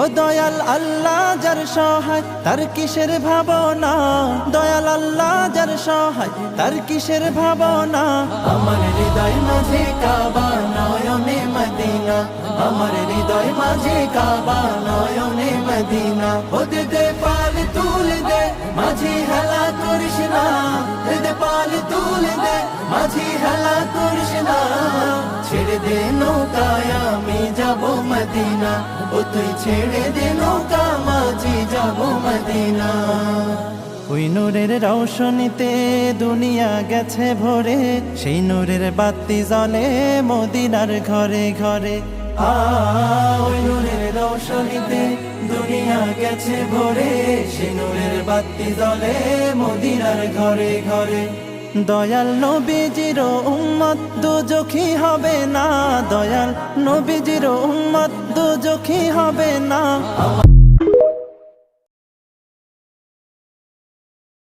ও দয়াল আল্লাহ যার সহায় তার কিসের ভাবনা, দয়াল আল্লাহ যার সহায় তার কিসের ভাবনা। আমার হৃদয় মাঝে কাবা নয়নে মদিনা, আমার হৃদয় মাঝে কাবা নয়নে মদিনা। ও দে পাল তুল দে মাঝি হেলা করিস না, দে পাল তুল দে মাঝি হেলা করিস না। ছেড়ে দে নৌকায় আমি যাব মদিনা, ও তুই ছেড়ে দে নৌকা মাঝি যাব মদিনা। ওই নূরের রৌশনীতে দুনিয়া গেছে ভরে, সেই নূরের বাতি জ্বলে মদিনার ঘরে ঘরে। ওই নূরের রৌশনীতে দুনিয়া গেছে ভরে, সেই নূরের বাতি জ্বলে মদিনার ঘরে ঘরে। দয়াল নবীজির উম্মত দুজখী হবে না, দয়াল নবীজির উম্মত দুজখী হবে না।